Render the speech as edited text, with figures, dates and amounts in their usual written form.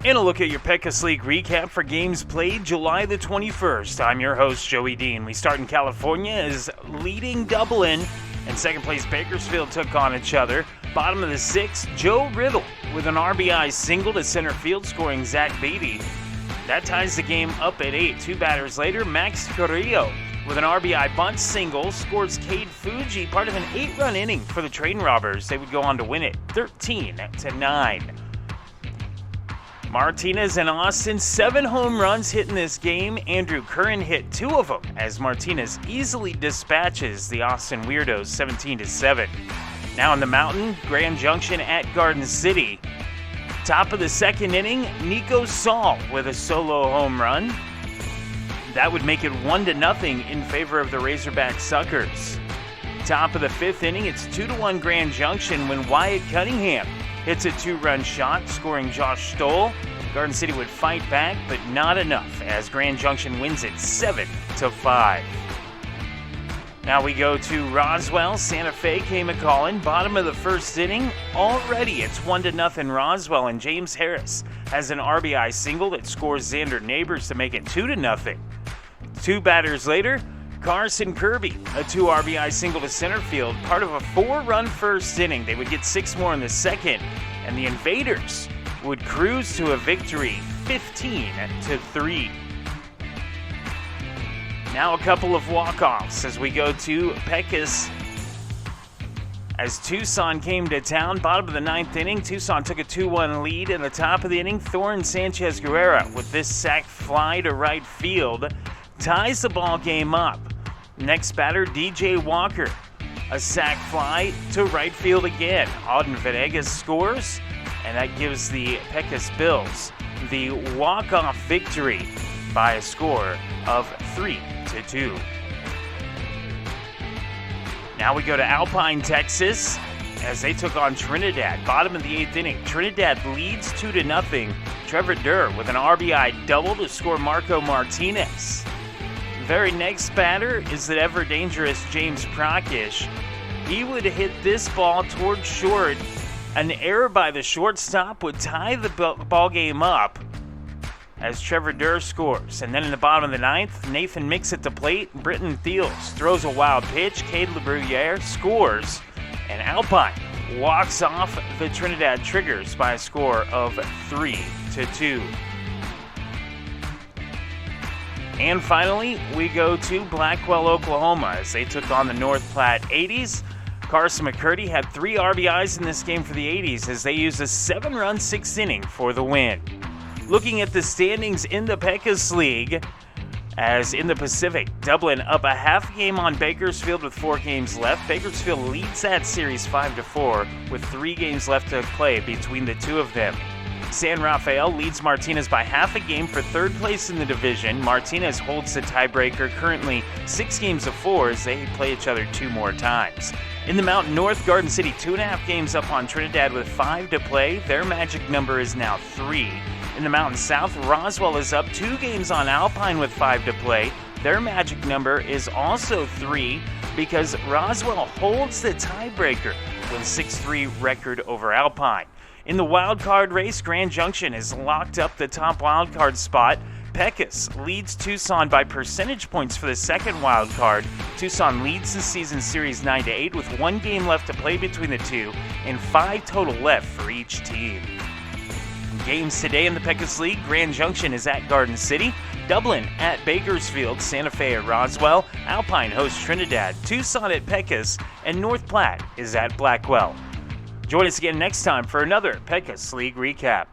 And a look at your Pecos League recap for games played July the 21st. I'm your host, Joey Dean. We start in California as leading Dublin and second place Bakersfield took on each other. Bottom of the sixth, Joe Riddle with an RBI single to center field, scoring Zach Beatty. That ties the game up at 8. Two batters later, Max Carrillo with an RBI bunt single scores Cade Fuji, part of an 8-run inning for the Train Robbers. They would go on to win it 13-9. Martinez and Austin, 7 home runs hit in this game. Andrew Curran hit 2 of them as Martinez easily dispatches the Austin Weirdos 17-7. Now in the Mountain, Grand Junction at Garden City. Top of the second inning, Nico Saul with a solo home run. That would make it 1-0 in favor of the Razorback Suckers. Top of the fifth inning, it's 2-1 Grand Junction when Wyatt Cunningham hits a 2-run shot, scoring Josh Stoll. Garden City would fight back, but not enough as Grand Junction wins it 7-5. Now we go to Roswell. Santa Fe came a-calling. Bottom of the first inning. Already it's 1-0 Roswell, and James Harris has an RBI single that scores Xander Neighbors to make it 2-0. Two batters later, Carson Kirby, a 2 RBI single to center field, part of a 4-run first inning. They would get 6 more in the second, and the Invaders would cruise to a victory 15-3. Now a couple of walk-offs as we go to Pecos. As Tucson came to town, bottom of the ninth inning, Tucson took a 2-1 lead. In the top of the inning, Thorin Sanchez Guerrera with this sac fly to right field ties the ball game up. Next batter, DJ Walker, a sac fly to right field again. Auden Venegas scores, and that gives the Pecos Bills the walk-off victory by a score of 3-2. Now we go to Alpine, Texas, as they took on Trinidad. Bottom of the 8th inning, Trinidad leads 2-0. Trevor Durr with an RBI double to score Marco Martinez. Very next batter is the ever-dangerous James Procish. He would hit this ball towards short. An error by the shortstop would tie the ball game up as Trevor Durr scores. And then in the bottom of the ninth, Nathan Mix at the plate. Britton Thiels throws a wild pitch. Cade LeBruyere scores. And Alpine walks off the Trinidad Triggers by a score of 3-2. And finally, we go to Blackwell, Oklahoma, as they took on the North Platte 80s. Carson McCurdy had 3 RBIs in this game for the 80s as they used a 7-run 6th inning for the win. Looking at the standings in the Pecos League, as in the Pacific, Dublin up a half game on Bakersfield with 4 games left. Bakersfield leads that series 5-4 with 3 games left to play between the two of them. San Rafael leads Martinez by half a game for 3rd place in the division. Martinez holds the tiebreaker, currently 6-4 as they play each other 2 more times. In the Mountain North, Garden City 2.5 games up on Trinidad with 5 to play. Their magic number is now 3. In the Mountain South, Roswell is up 2 games on Alpine with 5 to play. Their magic number is also 3 because Roswell holds the tiebreaker with a 6-3 record over Alpine. In the wild card race, Grand Junction has locked up the top wild card spot. Pecos leads Tucson by percentage points for the second wild card. Tucson leads the season series 9-8 with 1 game left to play between the two and 5 total left for each team. Games today in the Pecos League, Grand Junction is at Garden City, Dublin at Bakersfield, Santa Fe at Roswell, Alpine hosts Trinidad, Tucson at Pecos, and North Platte is at Blackwell. Join us again next time for another Pecos League recap.